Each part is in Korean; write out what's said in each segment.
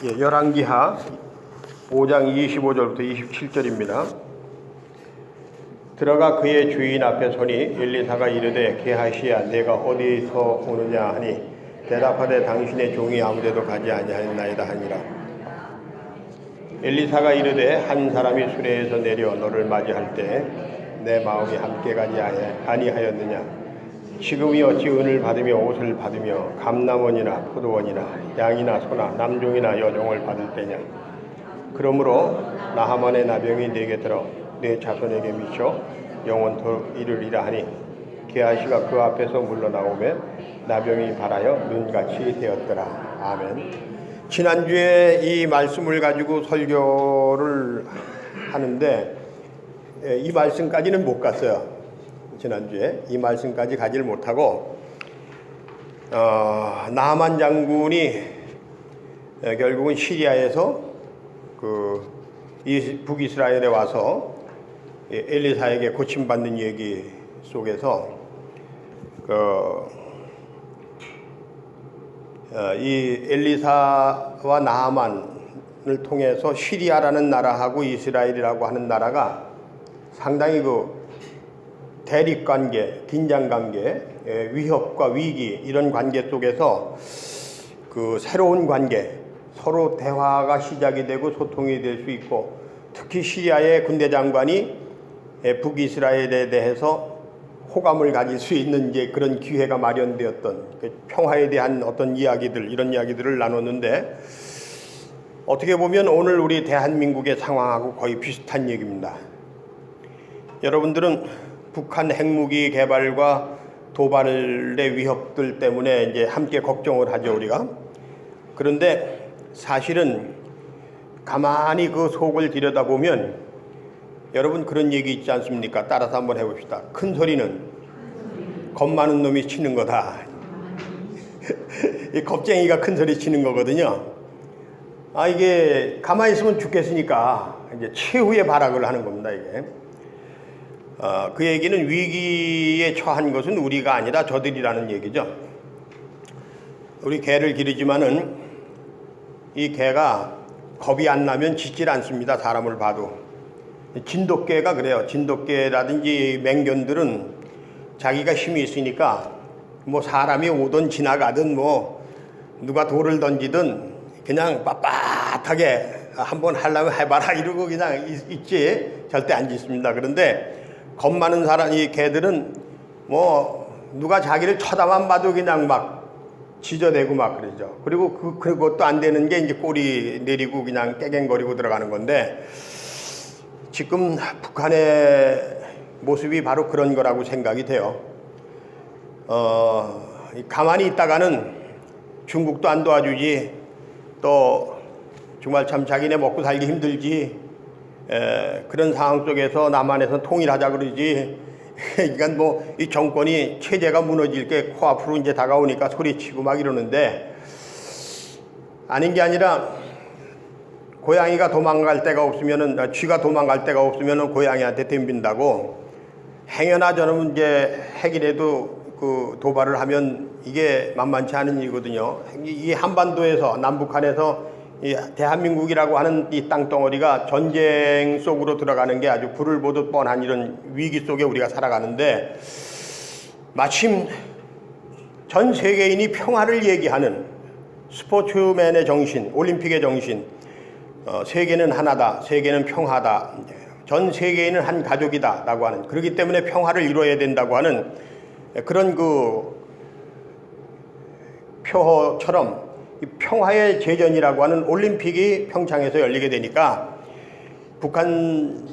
열왕기하 5장 25절부터 27절입니다. 들어가 그의 주인 앞에 서니 엘리사가 이르되 게하시야 내가 어디서 오느냐 하니 대답하되 당신의 종이 아무데도 가지 아니하였나이다 하니라. 엘리사가 이르되 한 사람이 수레에서 내려 너를 맞이할 때 내 마음이 함께 가지 아니하였느냐. 지금이 어찌 은을 받으며 옷을 받으며 감남원이나 포도원이나 양이나 소나 남종이나 여종을 받을 때냐. 그러므로 나하만의 나병이 내게 들어 내 자손에게 미쳐 영원토록 이르리라 하니 게하시가 그 앞에서 물러나오매 나병이 발하여 눈같이 되었더라. 아멘. 지난주에 이 말씀을 가지고 설교를 하는데 이 말씀까지는 못 갔어요. 지난주에 이 말씀까지 가지를 못하고 나하만 장군이 결국은 시리아에서 북이스라엘에 와서 엘리사에게 고침받는 얘기 속에서 이 엘리사와 나하만을 통해서 시리아라는 나라하고 이스라엘이라고 하는 나라가 상당히 대립관계, 긴장관계, 위협과 위기 이런 관계 속에서 새로운 관계, 서로 대화가 시작이 되고 소통이 될 수 있고, 특히 시리아의 군대 장관이 북이스라엘에 대해서 호감을 가질 수 있는 이제 그런 기회가 마련되었던 평화에 대한 어떤 이야기들, 이런 이야기들을 나눴는데, 어떻게 보면 오늘 우리 대한민국의 상황하고 거의 비슷한 얘기입니다. 여러분들은 북한 핵무기 개발과 도발의 위협들 때문에 이제 함께 걱정을 하죠, 우리가. 그런데 사실은 가만히 그 속을 들여다보면 여러분 그런 얘기 있지 않습니까? 따라서 한번 해봅시다. 큰 소리는 겁 많은 놈이 치는 거다. 이 겁쟁이가 큰 소리 치는 거거든요. 이게 가만히 있으면 죽겠으니까 이제 최후의 발악을 하는 겁니다, 이게. 그 얘기는 위기에 처한 것은 우리가 아니라 저들이라는 얘기죠. 우리 개를 기르지만은 이 개가 겁이 안 나면 짖질 않습니다. 사람을 봐도. 진돗개가 그래요. 진돗개라든지 맹견들은 자기가 힘이 있으니까 뭐 사람이 오든 지나가든 뭐 누가 돌을 던지든 그냥 빳빳하게 한번 하려면 해봐라 이러고 그냥 있지 절대 안 짖습니다. 그런데 겁 많은 사람, 이 개들은 뭐 누가 자기를 쳐다만 봐도 그냥 막 짖어대고 막 그러죠. 그리고 그것도 안 되는 게 이제 꼬리 내리고 그냥 깨갱거리고 들어가는 건데, 지금 북한의 모습이 바로 그런 거라고 생각이 돼요. 가만히 있다가는 중국도 안 도와주지, 또 정말 참 자기네 먹고 살기 힘들지, 그런 상황 속에서 남한에서 통일하자 그러지. 그러니까 뭐 이 정권이 체제가 무너질 게 코앞으로 이제 다가오니까 소리치고 막 이러는데, 아닌 게 아니라 고양이가 도망갈 데가 없으면은, 쥐가 도망갈 데가 없으면은 고양이한테 덤빈다고. 행여나 저는 이제 핵이라도 도발을 하면 이게 만만치 않은 일이거든요. 이 한반도에서, 남북한에서 이 대한민국이라고 하는 이 땅덩어리가 전쟁 속으로 들어가는 게 아주 불을 보듯 뻔한 이런 위기 속에 우리가 살아가는데, 마침 전 세계인이 평화를 얘기하는 스포츠맨의 정신, 올림픽의 정신, 세계는 하나다, 세계는 평화다, 전 세계인은 한 가족이다 라고 하는, 그렇기 때문에 평화를 이루어야 된다고 하는 그런 표처럼 이 평화의 제전이라고 하는 올림픽이 평창에서 열리게 되니까 북한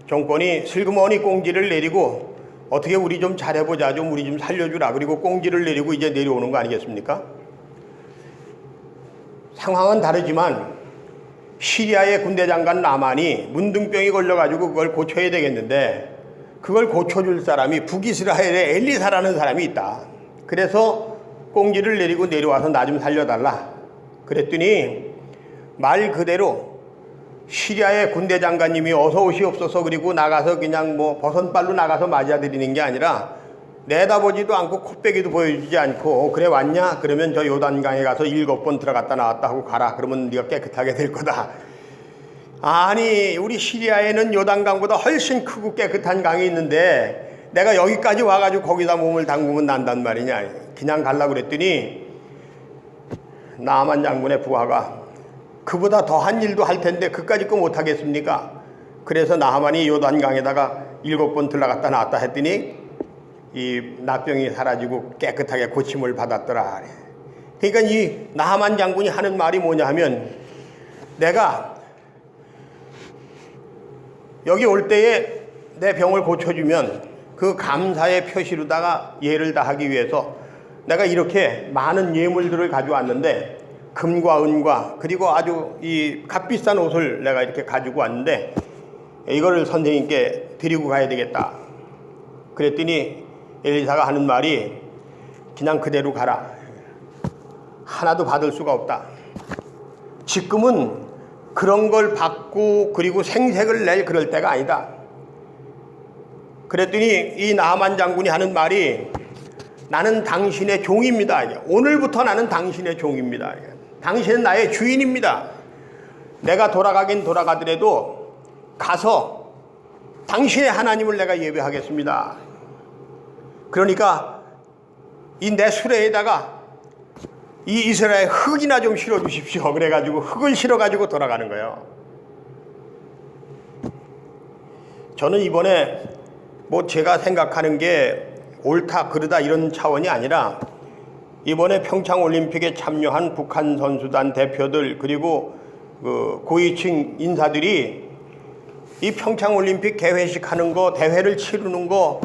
정권이 슬그머니 꽁지를 내리고, 어떻게 우리 좀 잘해보자, 좀 우리 좀 살려주라, 그리고 꽁지를 내리고 이제 내려오는 거 아니겠습니까? 상황은 다르지만 시리아의 군대 장관 나만이 문둥병이 걸려가지고 그걸 고쳐야 되겠는데, 그걸 고쳐줄 사람이 북이스라엘의 엘리사라는 사람이 있다. 그래서 꽁지를 내리고 내려와서 나 좀 살려달라 그랬더니, 말 그대로 시리아의 군대 장관님이 어서 오시옵소서 그리고 나가서 그냥 뭐 버선발로 나가서 맞아들이는 게 아니라 내다보지도 않고 콧배기도 보여주지 않고 그래 왔냐? 그러면 저 요단강에 가서 7번 들어갔다 나왔다 하고 가라. 그러면 네가 깨끗하게 될 거다. 아니 우리 시리아에는 요단강보다 훨씬 크고 깨끗한 강이 있는데 내가 여기까지 와가지고 거기다 몸을 담그면 난단 말이냐. 그냥 가려고 그랬더니 나만 장군의 부하가 그보다 더한 일도 할 텐데 그까짓 거 못하겠습니까? 그래서 나만이 요단강에다가 7번 들어갔다 나왔다 했더니 이 나병이 사라지고 깨끗하게 고침을 받았더라. 그러니까 이 나만 장군이 하는 말이 뭐냐 하면 내가 여기 올 때에 내 병을 고쳐주면 그 감사의 표시로다가 예를 다하기 위해서 내가 이렇게 많은 예물들을 가져왔는데 금과 은과 그리고 아주 이 값비싼 옷을 내가 이렇게 가지고 왔는데 이거를 선생님께 드리고 가야 되겠다. 그랬더니 엘리사가 하는 말이 그냥 그대로 가라. 하나도 받을 수가 없다. 지금은 그런 걸 받고 그리고 생색을 낼 그럴 때가 아니다. 그랬더니 이 나만 장군이 하는 말이 나는 당신의 종입니다. 오늘부터 나는 당신의 종입니다. 당신은 나의 주인입니다. 내가 돌아가긴 돌아가더라도 가서 당신의 하나님을 내가 예배하겠습니다. 그러니까 이 내 수레에다가 이 이스라엘 흙이나 좀 실어 주십시오. 그래가지고 흙을 실어가지고 돌아가는 거예요. 저는 이번에 뭐 제가 생각하는 게 옳다 그르다 이런 차원이 아니라 이번에 평창올림픽에 참여한 북한 선수단 대표들 그리고 그 고위층 인사들이 이 평창올림픽 개회식 하는 거 대회를 치르는 거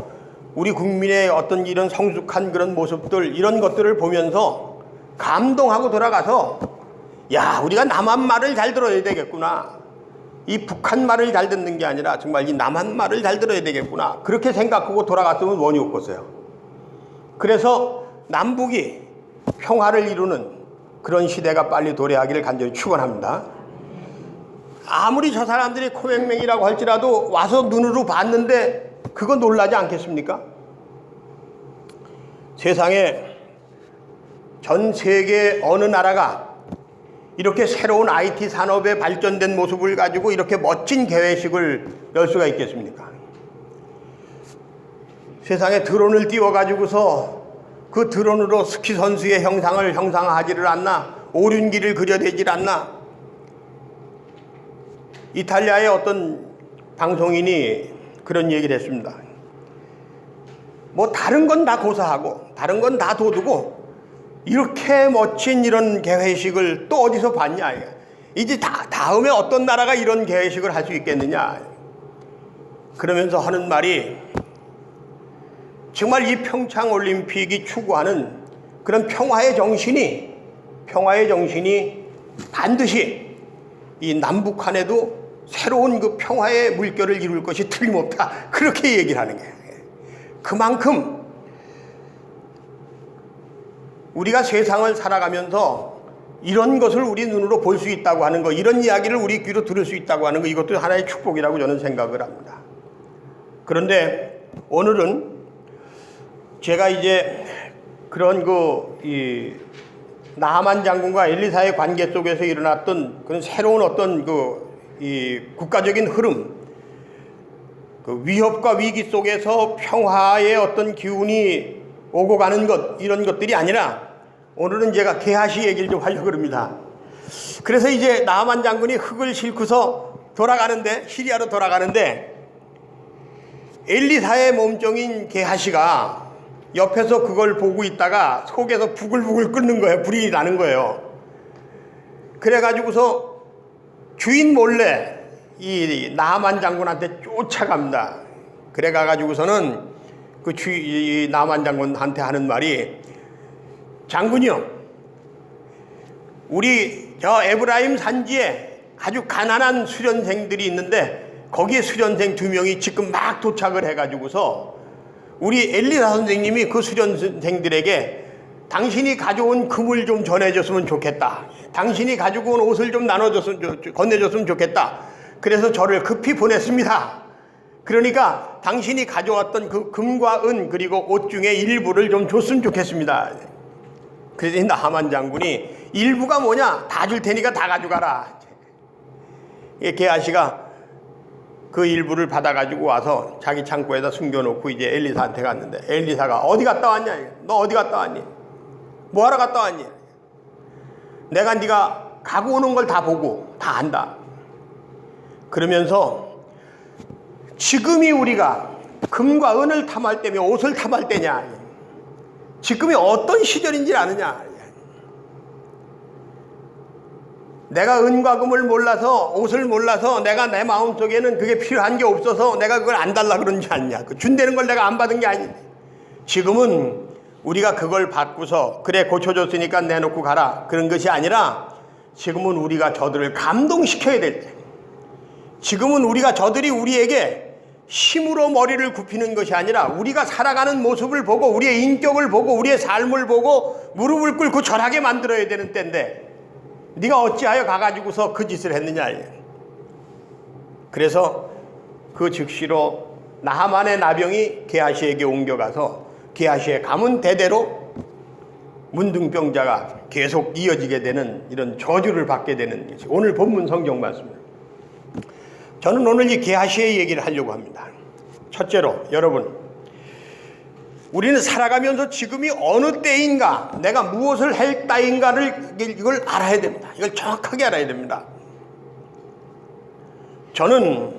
우리 국민의 어떤 이런 성숙한 그런 모습들 이런 것들을 보면서 감동하고 돌아가서 야 우리가 남한 말을 잘 들어야 되겠구나. 이 북한 말을 잘 듣는 게 아니라 정말 이 남한 말을 잘 들어야 되겠구나. 그렇게 생각하고 돌아갔으면 원이 없겠어요. 그래서 남북이 평화를 이루는 그런 시대가 빨리 도래하기를 간절히 축원합니다. 아무리 저 사람들이 코맹맹이라고 할지라도 와서 눈으로 봤는데 그거 놀라지 않겠습니까? 세상에 전 세계 어느 나라가 이렇게 새로운 IT 산업에 발전된 모습을 가지고 이렇게 멋진 개회식을 열 수가 있겠습니까? 세상에 드론을 띄워가지고서 그 드론으로 스키 선수의 형상을 형상화하지를 않나? 오륜기를 그려대질 않나? 이탈리아의 어떤 방송인이 그런 얘기를 했습니다. 뭐 다른 건 다 고사하고 다른 건 다 둬두고 이렇게 멋진 이런 개회식을 또 어디서 봤냐. 이제 다음에 어떤 나라가 이런 개회식을 할 수 있겠느냐. 그러면서 하는 말이 정말 이 평창올림픽이 추구하는 그런 평화의 정신이 반드시 이 남북한에도 새로운 그 평화의 물결을 이룰 것이 틀림없다. 그렇게 얘기를 하는 거예요. 그만큼 우리가 세상을 살아가면서 이런 것을 우리 눈으로 볼 수 있다고 하는 거, 이런 이야기를 우리 귀로 들을 수 있다고 하는 거, 이것도 하나의 축복이라고 저는 생각을 합니다. 그런데 오늘은 제가 이제 그런 이 나하만 장군과 엘리사의 관계 속에서 일어났던 그런 새로운 어떤 이 국가적인 흐름, 그 위협과 위기 속에서 평화의 어떤 기운이 오고 가는 것, 이런 것들이 아니라 오늘은 제가 게하시 얘기를 좀 하려고 합니다. 그래서 이제 나하만 장군이 흙을 싣고서 돌아가는데, 시리아로 돌아가는데 엘리사의 몸종인 게하시가 옆에서 그걸 보고 있다가 속에서 부글부글 끓는 거예요. 불이 나는 거예요. 그래가지고서 주인 몰래 이 나하만 장군한테 쫓아갑니다. 그래가지고서는 이 나하만 장군한테 하는 말이 장군이요, 우리 저 에브라임 산지에 아주 가난한 수련생들이 있는데 거기에 수련생 2명이 지금 막 도착을 해가지고서 우리 엘리사 선생님이 그 수련생들에게 당신이 가져온 금을 좀 전해줬으면 좋겠다. 당신이 가지고 온 옷을 좀 건네줬으면 좋겠다. 그래서 저를 급히 보냈습니다. 그러니까 당신이 가져왔던 그 금과 은 그리고 옷 중에 일부를 좀 줬으면 좋겠습니다. 그래서 나하만 장군이 일부가 뭐냐? 다 줄 테니까 다 가져가라. 게하시가 그 일부를 받아가지고 와서 자기 창고에다 숨겨놓고 이제 엘리사한테 갔는데, 엘리사가 어디 갔다 왔냐? 너 어디 갔다 왔니? 뭐하러 갔다 왔니? 내가 네가 가고 오는 걸 다 보고 다 안다. 그러면서 지금이 우리가 금과 은을 탐할 때며 옷을 탐할 때냐? 지금이 어떤 시절인지 아느냐? 내가 은과 금을 몰라서, 옷을 몰라서 내가 내 마음속에는 그게 필요한 게 없어서 내가 그걸 안 달라 그러는 게 아니냐. 그 준다는 걸 내가 안 받은 게 아니냐. 지금은 우리가 그걸 받고서 그래 고쳐줬으니까 내놓고 가라 그런 것이 아니라, 지금은 우리가 저들을 감동시켜야 될 때, 지금은 우리가 저들이 우리에게 힘으로 머리를 굽히는 것이 아니라 우리가 살아가는 모습을 보고 우리의 인격을 보고 우리의 삶을 보고 무릎을 꿇고 절하게 만들어야 되는 때인데, 네가 어찌하여 가가지고서 그 짓을 했느냐. 그래서 그 즉시로 나하만의 나병이 게하시에게 옮겨가서 게하시의 가문 대대로 문둥병자가 계속 이어지게 되는 이런 저주를 받게 되는 것이 오늘 본문 성경 말씀입니다. 저는 오늘 이 게하시의 얘기를 하려고 합니다. 첫째로, 여러분, 우리는 살아가면서 지금이 어느 때인가, 내가 무엇을 했다인가를 이걸 알아야 됩니다. 이걸 정확하게 알아야 됩니다. 저는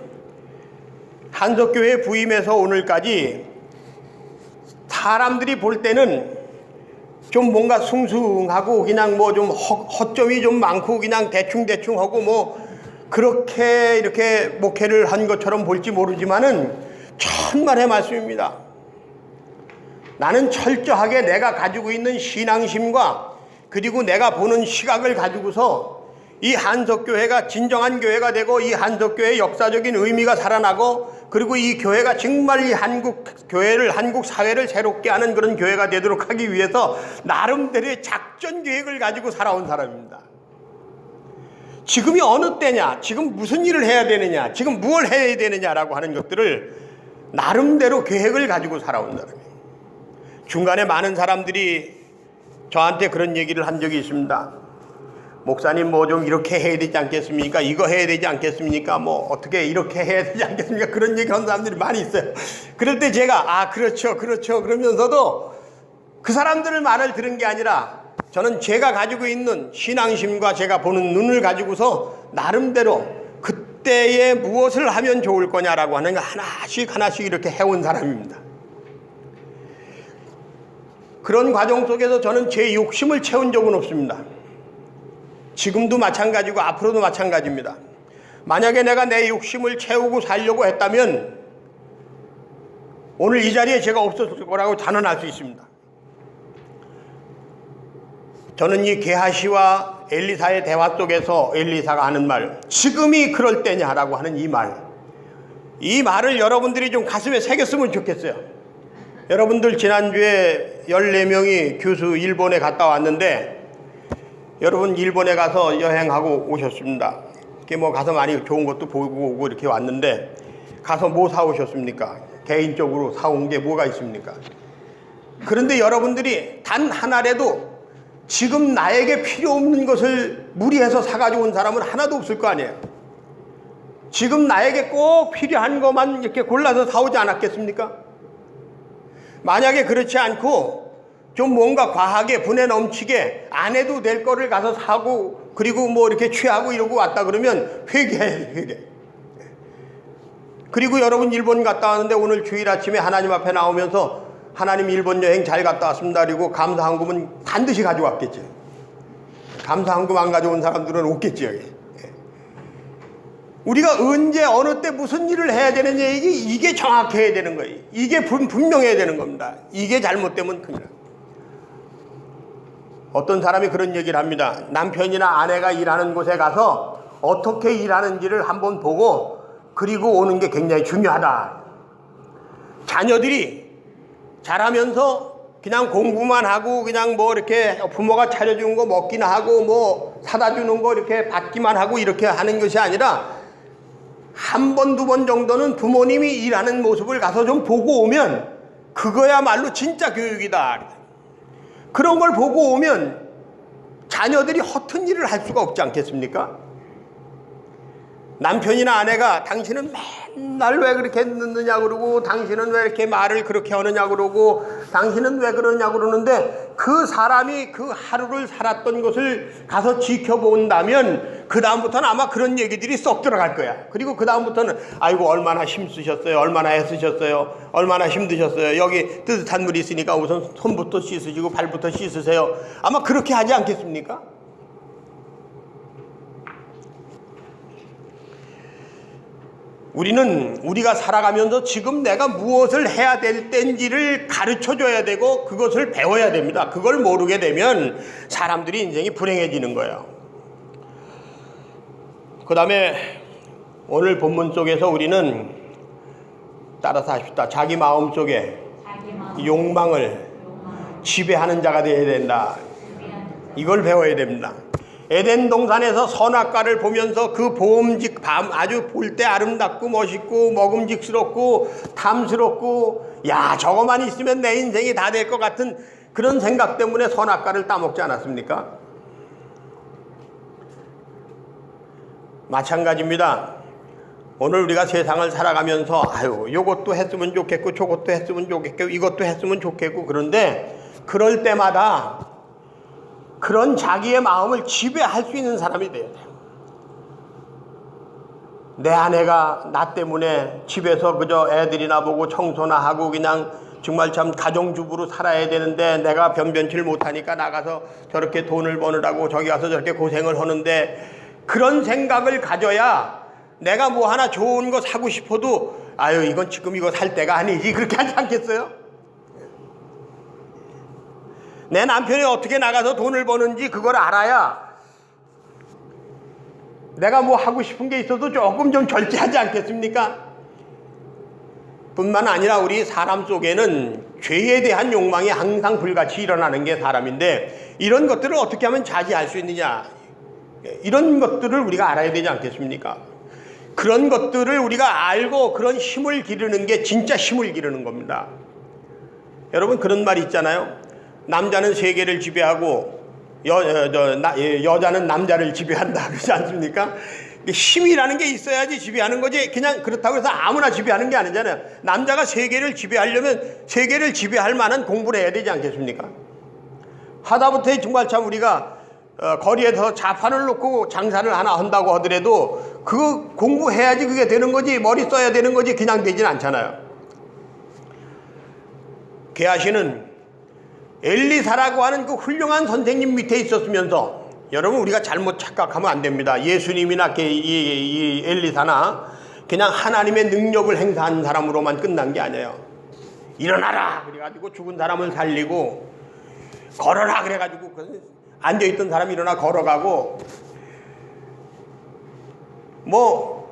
한석교회 부임해서 오늘까지 사람들이 볼 때는 좀 뭔가 숭숭하고 그냥 뭐 좀 허점이 좀 많고 그냥 대충대충 하고 뭐 그렇게 이렇게 목회를 한 것처럼 볼지 모르지만은 천만의 말씀입니다. 나는 철저하게 내가 가지고 있는 신앙심과 그리고 내가 보는 시각을 가지고서 이 한석교회가 진정한 교회가 되고 이 한석교회의 역사적인 의미가 살아나고 그리고 이 교회가 정말 이 한국 교회를, 한국 사회를 새롭게 하는 그런 교회가 되도록 하기 위해서 나름대로의 작전 계획을 가지고 살아온 사람입니다. 지금이 어느 때냐, 지금 무슨 일을 해야 되느냐, 지금 무엇을 해야 되느냐라고 하는 것들을 나름대로 계획을 가지고 살아온 사람이에요. 중간에 많은 사람들이 저한테 그런 얘기를 한 적이 있습니다. 목사님 뭐 좀 이렇게 해야 되지 않겠습니까? 이거 해야 되지 않겠습니까? 뭐 어떻게 이렇게 해야 되지 않겠습니까? 그런 얘기 하는 사람들이 많이 있어요. 그럴 때 제가 그렇죠 그러면서도 그 사람들의 말을 들은 게 아니라 저는 제가 가지고 있는 신앙심과 제가 보는 눈을 가지고서 나름대로 그때에 무엇을 하면 좋을 거냐라고 하는 거 하나씩 이렇게 해온 사람입니다. 그런 과정 속에서 저는 제 욕심을 채운 적은 없습니다. 지금도 마찬가지고 앞으로도 마찬가지입니다. 만약에 내가 내 욕심을 채우고 살려고 했다면 오늘 이 자리에 제가 없었을 거라고 단언할 수 있습니다. 저는 이 게하시와 엘리사의 대화 속에서 엘리사가 하는 말, 지금이 그럴 때냐라고 하는 이 말을 여러분들이 좀 가슴에 새겼으면 좋겠어요. 여러분들 지난주에 14명이 교수 일본에 갔다 왔는데, 여러분 일본에 가서 여행하고 오셨습니다. 이렇게 뭐 가서 많이 좋은 것도 보고 오고 이렇게 왔는데, 가서 뭐 사오셨습니까? 개인적으로 사온 게 뭐가 있습니까? 그런데 여러분들이 단 하나라도 지금 나에게 필요 없는 것을 무리해서 사가지고 온 사람은 하나도 없을 거 아니에요. 지금 나에게 꼭 필요한 것만 이렇게 골라서 사오지 않았겠습니까? 만약에 그렇지 않고 좀 뭔가 과하게 분에 넘치게 안 해도 될 거를 가서 사고 그리고 뭐 이렇게 취하고 이러고 왔다 그러면 회개. 그리고 여러분 일본 갔다 왔는데 오늘 주일 아침에 하나님 앞에 나오면서 하나님 일본 여행 잘 갔다 왔습니다. 그리고 감사한금은 반드시 가져왔겠죠. 감사한금 안 가져온 사람들은 없겠죠. 우리가 언제 어느 때 무슨 일을 해야 되느냐, 이게 정확해야 되는 거예요. 이게 분명해야 되는 겁니다. 이게 잘못되면 큰일 나요. 어떤 사람이 그런 얘기를 합니다. 남편이나 아내가 일하는 곳에 가서 어떻게 일하는지를 한번 보고 그리고 오는 게 굉장히 중요하다. 자녀들이 자라면서 그냥 공부만 하고 그냥 뭐 이렇게 부모가 차려준 거 먹기나 하고 뭐 사다 주는 거 이렇게 받기만 하고 이렇게 하는 것이 아니라 한 번, 두 번 정도는 부모님이 일하는 모습을 가서 좀 보고 오면 그거야말로 진짜 교육이다. 그런 걸 보고 오면 자녀들이 허튼 일을 할 수가 없지 않겠습니까? 남편이나 아내가 당신은 맨날 왜 그렇게 늦느냐 그러고 당신은 왜 이렇게 말을 그렇게 하느냐 그러고 당신은 왜 그러냐 그러는데 그 사람이 그 하루를 살았던 것을 가서 지켜본다면 그 다음부터는 아마 그런 얘기들이 쏙 들어갈 거야. 그리고 그 다음부터는 아이고 얼마나 힘쓰셨어요, 얼마나 애쓰셨어요, 얼마나 힘드셨어요, 여기 뜨뜻한 물이 있으니까 우선 손부터 씻으시고 발부터 씻으세요. 아마 그렇게 하지 않겠습니까? 우리가 살아가면서 지금 내가 무엇을 해야 될 때인지를 가르쳐줘야 되고 그것을 배워야 됩니다. 그걸 모르게 되면 사람들이 인생이 불행해지는 거예요. 그 다음에 오늘 본문 속에서 우리는 따라서 합시다. 자기 마음 속에 욕망을 지배하는 자가 되어야 된다. 이걸 배워야 됩니다. 에덴 동산에서 선악과를 보면서 그 아주 볼 때 아름답고 멋있고 먹음직스럽고 탐스럽고 야 저거만 있으면 내 인생이 다 될 것 같은 그런 생각 때문에 선악과를 따먹지 않았습니까? 마찬가지입니다. 오늘 우리가 세상을 살아가면서 아유 요것도 했으면 좋겠고 저것도 했으면 좋겠고 이것도 했으면 좋겠고 그런데 그럴 때마다 그런 자기의 마음을 지배할 수 있는 사람이 돼야 돼요. 내 아내가 나 때문에 집에서 그저 애들이나 보고 청소나 하고 그냥 정말 참 가정주부로 살아야 되는데 내가 변변치를 못하니까 나가서 저렇게 돈을 버느라고 저기 가서 저렇게 고생을 하는데 그런 생각을 가져야 내가 뭐 하나 좋은 거 사고 싶어도 아유 이건 지금 이거 살 때가 아니지 그렇게 하지 않겠어요? 내 남편이 어떻게 나가서 돈을 버는지 그걸 알아야 내가 뭐 하고 싶은 게 있어도 조금 좀 절제하지 않겠습니까? 뿐만 아니라 우리 사람 속에는 죄에 대한 욕망이 항상 불같이 일어나는 게 사람인데 이런 것들을 어떻게 하면 자제할 수 있느냐 이런 것들을 우리가 알아야 되지 않겠습니까? 그런 것들을 우리가 알고 그런 힘을 기르는 게 진짜 힘을 기르는 겁니다. 여러분 그런 말이 있잖아요. 남자는 세계를 지배하고 여자는 남자를 지배한다 그러지 않습니까? 힘이라는 게 있어야지 지배하는 거지 그냥 그렇다고 해서 아무나 지배하는 게 아니잖아요. 남자가 세계를 지배하려면 세계를 지배할 만한 공부를 해야 되지 않겠습니까? 하다못해 정말 참 우리가 거리에서 자판을 놓고 장사를 하나 한다고 하더라도 그거 공부해야지 그게 되는 거지 머리 써야 되는 거지 그냥 되진 않잖아요. 게하시는 엘리사라고 하는 그 훌륭한 선생님 밑에 있었으면서 여러분 우리가 잘못 착각하면 안 됩니다. 예수님이나 이 엘리사나 그냥 하나님의 능력을 행사한 사람으로만 끝난 게 아니에요. 일어나라 그래가지고 죽은 사람을 살리고 걸어라 그래가지고 앉아있던 사람이 일어나 걸어가고 뭐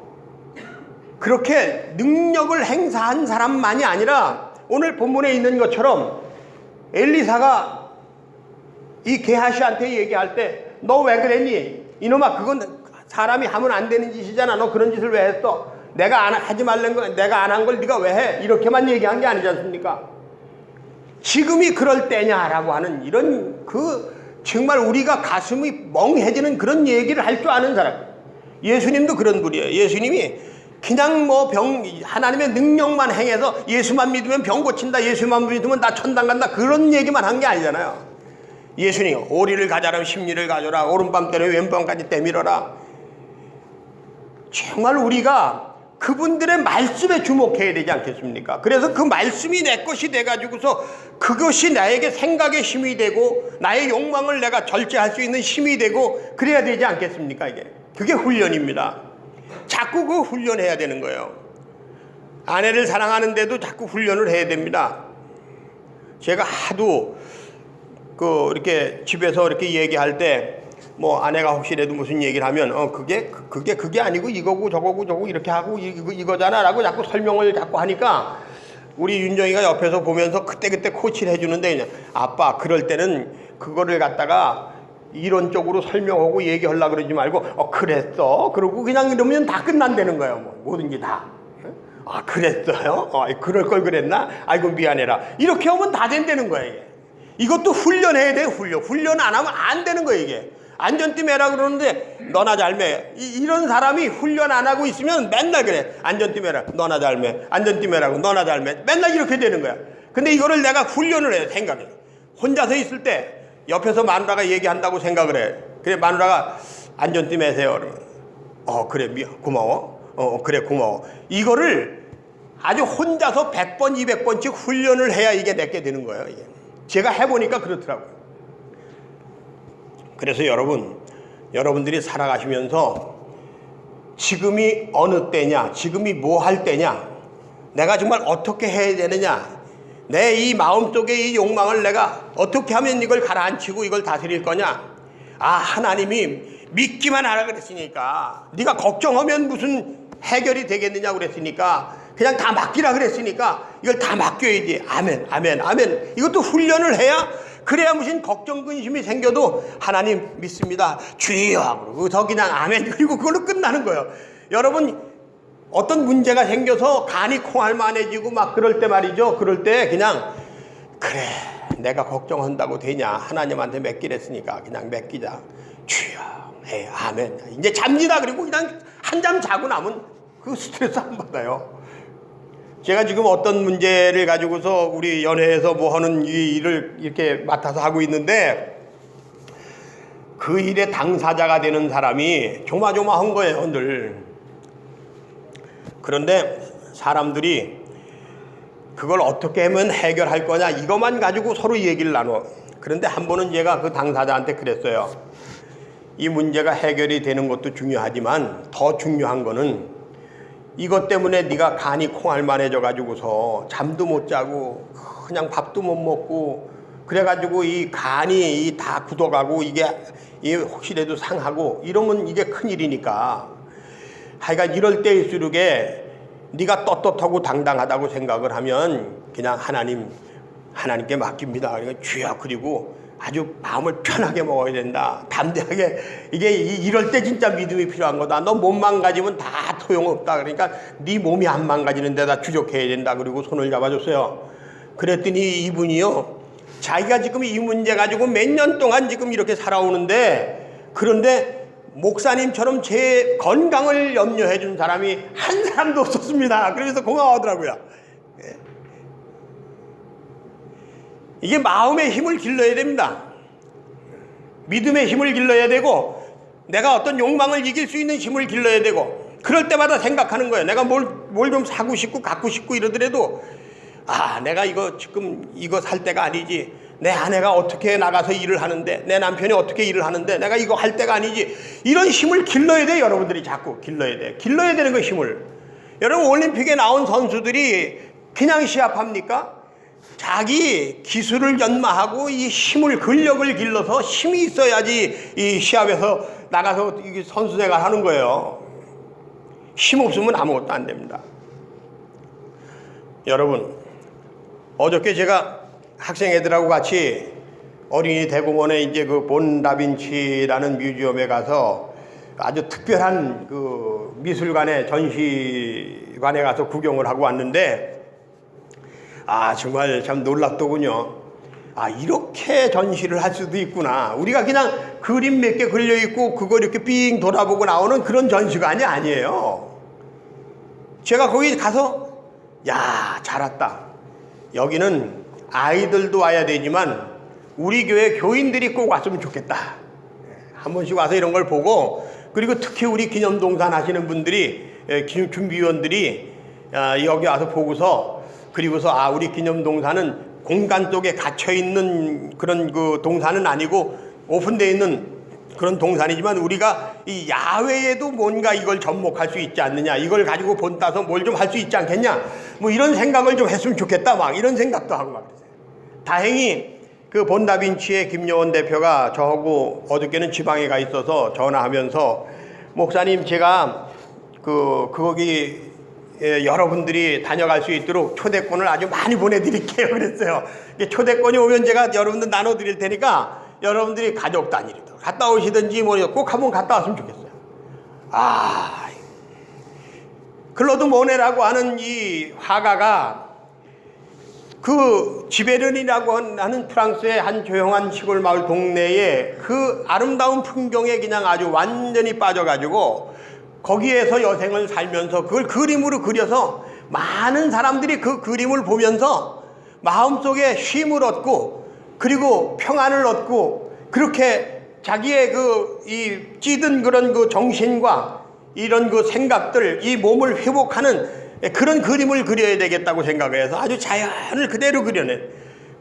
그렇게 능력을 행사한 사람만이 아니라 오늘 본문에 있는 것처럼 엘리사가 이 게하시한테 얘기할 때 너 왜 그랬니? 이놈아 그건 사람이 하면 안 되는 짓이잖아. 너 그런 짓을 왜 했어? 내가 하지 말란 거 내가 안 한 걸 네가 왜 해? 이렇게만 얘기한 게 아니지 않습니까? 지금이 그럴 때냐라고 하는 이런 정말 우리가 가슴이 멍해지는 그런 얘기를 할 줄 아는 사람. 예수님도 그런 분이에요. 예수님이 그냥 하나님의 능력만 행해서 예수만 믿으면 병 고친다, 예수만 믿으면 나 천당 간다 그런 얘기만 한 게 아니잖아요. 예수님 오리를 가자라면 십리를 가져라, 오른밤 때려 왼밤까지 때밀어라. 정말 우리가 그분들의 말씀에 주목해야 되지 않겠습니까? 그래서 그 말씀이 내 것이 돼가지고서 그것이 나에게 생각의 힘이 되고 나의 욕망을 내가 절제할 수 있는 힘이 되고 그래야 되지 않겠습니까? 그게 훈련입니다. 자꾸 그 훈련해야 되는 거예요. 아내를 사랑하는데도 자꾸 훈련을 해야 됩니다. 제가 하도 이렇게 집에서 이렇게 얘기할 때 뭐 아내가 혹시라도 무슨 얘기를 하면 그게 아니고 이거고 저거고 이렇게 하고 이거잖아 라고 자꾸 설명을 자꾸 하니까 우리 윤정이가 옆에서 보면서 그때 코치를 해주는데 아빠 그럴 때는 그거를 갖다가 이론적으로 설명하고 얘기하려고 그러지 말고 그랬어 그러고 그냥 이러면 다 끝난다는 거예요. 뭐 뭐든지 다. 그랬어요? 그럴 걸 그랬나? 아이고 미안해라. 이렇게 하면 다 된다는 거예요. 이게. 이것도 훈련해야 돼요. 훈련 안 하면 안 되는 거예요. 이게 안전띠 매라 그러는데 너나 잘 매. 이런 사람이 훈련 안 하고 있으면 맨날 그래. 안전띠 매라 너나 잘 매. 안전띠 매라고 너나 잘 매. 맨날 이렇게 되는 거야. 근데 이거를 내가 훈련을 해요. 생각해. 혼자서 있을 때 옆에서 마누라가 얘기한다고 생각을 해. 그래 마누라가 안전띠 매세요. 그러면 그래 고마워. 그래 고마워. 이거를 아주 혼자서 100번 200번씩 훈련을 해야 이게 내게 되는 거예요. 이게. 제가 해보니까 그렇더라고요. 그래서 여러분들이 살아가시면서 지금이 어느 때냐, 지금이 뭐 할 때냐, 내가 정말 어떻게 해야 되느냐, 내 이 마음속에 이 욕망을 내가 어떻게 하면 이걸 가라앉히고 이걸 다스릴 거냐. 하나님이 믿기만 하라 그랬으니까, 네가 걱정하면 무슨 해결이 되겠느냐 그랬으니까, 그냥 다 맡기라 그랬으니까 이걸 다 맡겨야지. 아멘 아멘 아멘. 이것도 훈련을 해야, 그래야 무슨 걱정 근심이 생겨도 하나님 믿습니다 주여 그러고 더 그냥 아멘 그리고 그걸로 끝나는 거예요. 여러분 어떤 문제가 생겨서 간이 콩알만해지고 막 그럴 때 말이죠. 그럴 때 그냥 그래 내가 걱정한다고 되냐, 하나님한테 맡기랬으니까 그냥 맡기자 주여 아멘. 이제 잡니다. 그리고 그냥 한잠 자고 나면 그 스트레스 안 받아요. 제가 지금 어떤 문제를 가지고서 우리 연회에서 뭐 하는 이 일을 이렇게 맡아서 하고 있는데, 그 일의 당사자가 되는 사람이 조마조마한 거예요, 늘. 그런데 사람들이 그걸 어떻게 하면 해결할 거냐, 이것만 가지고 서로 얘기를 나눠. 그런데 한 번은 제가 그 당사자한테 그랬어요. 이 문제가 해결이 되는 것도 중요하지만 더 중요한 거는 이것 때문에 네가 간이 콩알만해져 가지고서 잠도 못 자고 그냥 밥도 못 먹고 그래가지고 이 간이 다 굳어가고 이게 혹시라도 상하고 이러면 이게 큰일이니까, 하여간 이럴 때일수록에 네가 떳떳하고 당당하다고 생각을 하면 그냥 하나님께 맡깁니다. 그러니까 주여, 그리고 아주 마음을 편하게 먹어야 된다. 담대하게. 이게 이럴 때 진짜 믿음이 필요한 거다. 너 몸 망가지면 다 소용없다. 그러니까 네 몸이 안 망가지는 데다 주력해야 된다. 그리고 손을 잡아줬어요. 그랬더니 이분이요, 자기가 지금 이 문제 가지고 몇 년 동안 지금 이렇게 살아오는데, 그런데 목사님처럼 제 건강을 염려해 준 사람이 한 사람도 없었습니다. 그러면서 고마워하더라고요. 이게 마음의 힘을 길러야 됩니다. 믿음의 힘을 길러야 되고, 내가 어떤 욕망을 이길 수 있는 힘을 길러야 되고, 그럴 때마다 생각하는 거예요. 내가 뭘 좀 사고 싶고 갖고 싶고 이러더라도, 내가 지금 이거 살 때가 아니지. 내 아내가 어떻게 나가서 일을 하는데, 내 남편이 어떻게 일을 하는데 내가 이거 할 때가 아니지. 이런 힘을 길러야 돼. 여러분들이 자꾸 길러야 돼. 길러야 되는 거, 힘을. 여러분 올림픽에 나온 선수들이 그냥 시합합니까? 자기 기술을 연마하고 이 힘을, 근력을 길러서 힘이 있어야지 이 시합에서 나가서 선수 생활 하는 거예요. 힘 없으면 아무것도 안 됩니다. 여러분, 어저께 제가 학생 애들하고 같이 어린이 대공원에 이제 그 본 다빈치라는 뮤지엄에 가서 아주 특별한 그 미술관에, 전시관에 가서 구경을 하고 왔는데, 정말 참 놀랍더군요. 이렇게 전시를 할 수도 있구나. 우리가 그냥 그림 몇 개 그려 있고 그거 이렇게 삥 돌아보고 나오는 그런 전시관이 아니에요. 제가 거기 가서 잘 왔다. 여기는 아이들도 와야 되지만 우리 교회 교인들이 꼭 왔으면 좋겠다. 한 번씩 와서 이런 걸 보고, 그리고 특히 우리 기념동산 하시는 분들이, 준비위원들이 여기 와서 보고서, 그리고서 우리 기념동산은 공간 속에 갇혀있는 그런 그 동산은 아니고 오픈되어 있는 그런 동산이지만 우리가 이 야외에도 뭔가 이걸 접목할 수 있지 않느냐, 이걸 가지고 본따서 뭘 좀 할 수 있지 않겠냐, 뭐 이런 생각을 좀 했으면 좋겠다, 막 이런 생각도 하고 막 그랬어요. 다행히 그 본다빈치의 김여원 대표가 저하고 어저께는 지방에 가 있어서 전화하면서, 목사님 제가 거기 여러분들이 다녀갈 수 있도록 초대권을 아주 많이 보내드릴게요 그랬어요. 초대권이 오면 제가 여러분들 나눠드릴 테니까 여러분들이 가족 단위로 갔다 오시든지 뭐 꼭 한번 갔다 왔으면 좋겠어요. 클로드 모네라고 하는 이 화가가 그 지베른이라고 하는 프랑스의 한 조용한 시골 마을 동네에 그 아름다운 풍경에 그냥 아주 완전히 빠져가지고 거기에서 여생을 살면서 그걸 그림으로 그려서 많은 사람들이 그 그림을 보면서 마음속에 쉼을 얻고 그리고 평안을 얻고 그렇게 자기의 이 찌든 그런 그 정신과 이런 그 생각들, 이 몸을 회복하는 그런 그림을 그려야 되겠다고 생각해서 아주 자연을 그대로 그려낸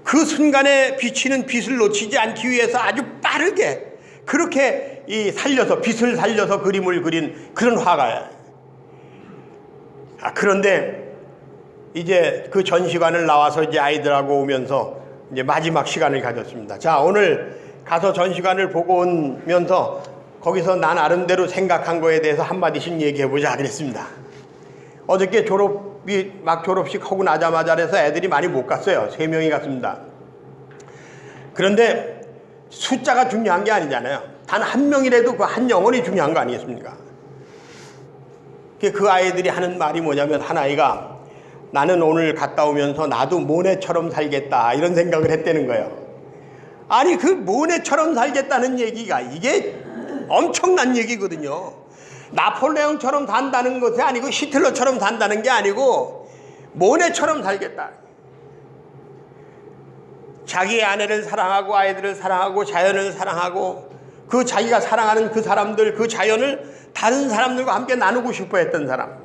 그 순간에 비치는 빛을 놓치지 않기 위해서 아주 빠르게 그렇게 빛을 살려서 그림을 그린 그런 화가야. 그런데 이제 그 전시관을 나와서 이제 아이들하고 오면서 이제 마지막 시간을 가졌습니다. 자, 오늘 가서 전시관을 보고 오면서 거기서 난 나름대로 생각한 거에 대해서 한마디씩 얘기해보자 그랬습니다. 어저께 졸업식 하고 나자마자 해서 애들이 많이 못 갔어요. 3명이 갔습니다. 그런데 숫자가 중요한 게 아니잖아요. 단 한 명이라도 그 한 영혼이 중요한 거 아니겠습니까? 그 아이들이 하는 말이 뭐냐면 한 아이가 나는 오늘 갔다 오면서 나도 모네처럼 살겠다 이런 생각을 했다는 거예요. 아니 그 모네처럼 살겠다는 얘기가 이게 엄청난 얘기거든요. 나폴레옹처럼 산다는 것이 아니고 히틀러처럼 산다는 게 아니고 모네처럼 살겠다. 자기의 아내를 사랑하고 아이들을 사랑하고 자연을 사랑하고 그 자기가 사랑하는 그 사람들 그 자연을 다른 사람들과 함께 나누고 싶어 했던 사람.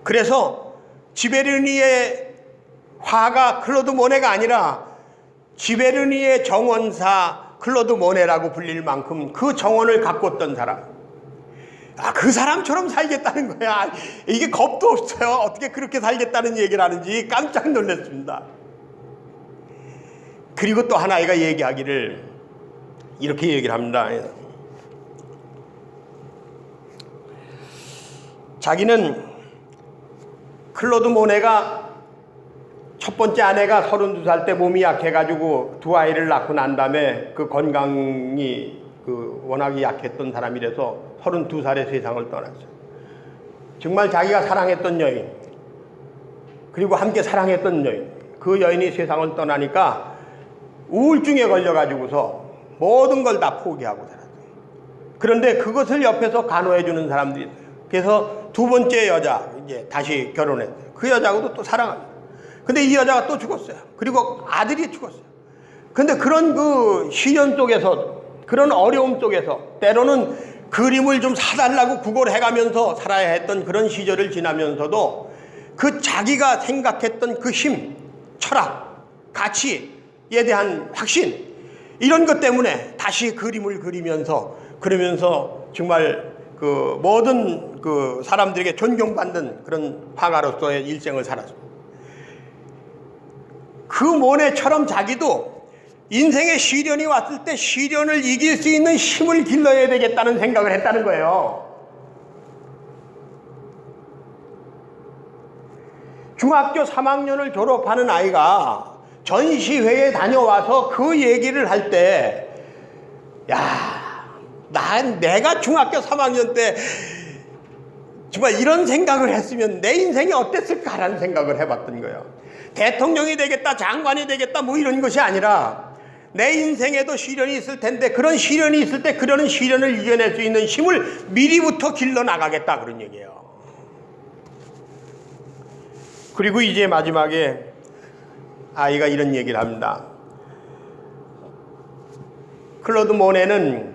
그래서 지베르니의 화가 클로드 모네가 아니라 지베르니의 정원사 클로드 모네라고 불릴 만큼 그 정원을 가꿨던 사람. 그 사람처럼 살겠다는 거야. 이게 겁도 없어요. 어떻게 그렇게 살겠다는 얘기를 하는지 깜짝 놀랐습니다. 그리고 또 하나가 얘기하기를 이렇게 얘기를 합니다. 자기는 클로드 모네가 첫 번째 아내가 32살 때 몸이 약해가지고 2아이를 낳고 난 다음에 그 건강이 워낙 약했던 사람이라서 32살에 세상을 떠났어요. 정말 자기가 사랑했던 여인 그리고 함께 사랑했던 여인 그 여인이 세상을 떠나니까 우울증에 걸려가지고서 모든 걸 다 포기하고 살았어요. 그런데 그것을 옆에서 간호해주는 사람들이 있어요. 그래서 2번째 여자 이제 다시 결혼했어요. 그 여자하고도 또 사랑합니다. 근데 이 여자가 또 죽었어요. 그리고 아들이 죽었어요. 근데 그런 그 시련 속에서 그런 어려움 속에서 때로는 그림을 좀 사달라고 구걸해가면서 살아야 했던 그런 시절을 지나면서도 그 자기가 생각했던 그 힘, 철학, 가치에 대한 확신 이런 것 때문에 다시 그림을 그리면서 그러면서 정말 그 모든 그 사람들에게 존경받는 그런 화가로서의 일생을 살았습니다. 그 모네처럼 자기도 인생의 시련이 왔을 때 시련을 이길 수 있는 힘을 길러야 되겠다는 생각을 했다는 거예요. 중학교 3학년을 졸업하는 아이가 전시회에 다녀와서 그 얘기를 할 때 내가 중학교 3학년 때 정말 이런 생각을 했으면 내 인생이 어땠을까라는 생각을 해봤던 거예요. 대통령이 되겠다, 장관이 되겠다 뭐 이런 것이 아니라 내 인생에도 시련이 있을 텐데 그런 시련이 있을 때 그런 시련을 이겨낼 수 있는 힘을 미리부터 길러나가겠다 그런 얘기예요. 그리고 이제 마지막에 아이가 이런 얘기를 합니다. 클로드 모네는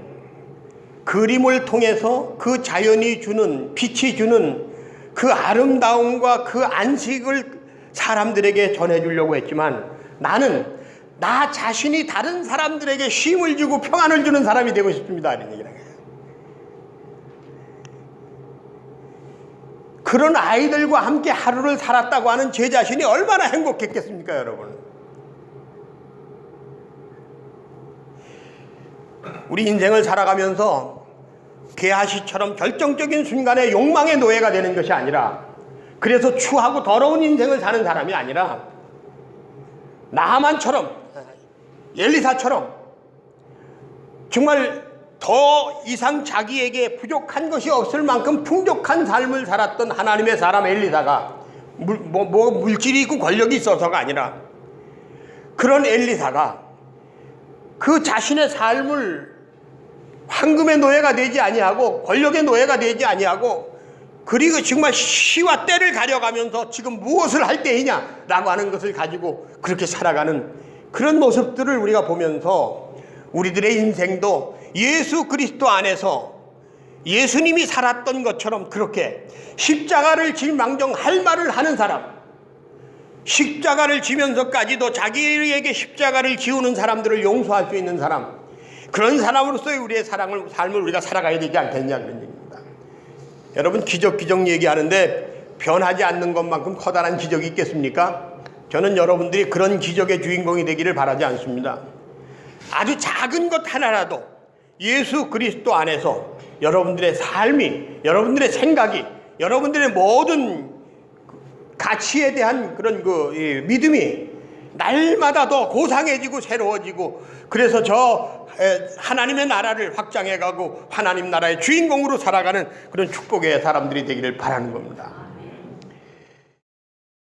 그림을 통해서 그 자연이 주는 빛이 주는 그 아름다움과 그 안식을 사람들에게 전해주려고 했지만 나는 나 자신이 다른 사람들에게 쉼을 주고 평안을 주는 사람이 되고 싶습니다. 이런 얘기를 해요. 그런 아이들과 함께 하루를 살았다고 하는 제 자신이 얼마나 행복했겠습니까, 여러분? 우리 인생을 살아가면서 게하시처럼 결정적인 순간에 욕망의 노예가 되는 것이 아니라 그래서 추하고 더러운 인생을 사는 사람이 아니라 나하만처럼 엘리사처럼 정말 더 이상 자기에게 부족한 것이 없을 만큼 풍족한 삶을 살았던 하나님의 사람 엘리사가 물질이 있고 권력이 있어서가 아니라, 그런 엘리사가 그 자신의 삶을 황금의 노예가 되지 아니하고 권력의 노예가 되지 아니하고, 그리고 정말 시와 때를 가려가면서 지금 무엇을 할 때이냐라고 하는 것을 가지고 그렇게 살아가는 그런 모습들을 우리가 보면서 우리들의 인생도 예수 그리스도 안에서 예수님이 살았던 것처럼 그렇게 십자가를 질 망정 할 말을 하는 사람, 십자가를 지면서까지도 자기에게 십자가를 지우는 사람들을 용서할 수 있는 사람, 그런 사람으로서의 우리의 삶을 우리가 살아가야 되지 않겠냐, 그런 얘기입니다. 여러분, 기적 얘기하는데 변하지 않는 것만큼 커다란 기적이 있겠습니까? 저는 여러분들이 그런 기적의 주인공이 되기를 바라지 않습니다. 아주 작은 것 하나라도 예수 그리스도 안에서 여러분들의 삶이, 여러분들의 생각이, 여러분들의 모든 가치에 대한 그런 믿음이 날마다 더 고상해지고 새로워지고, 그래서 하나님의 나라를 확장해가고 하나님 나라의 주인공으로 살아가는 그런 축복의 사람들이 되기를 바라는 겁니다.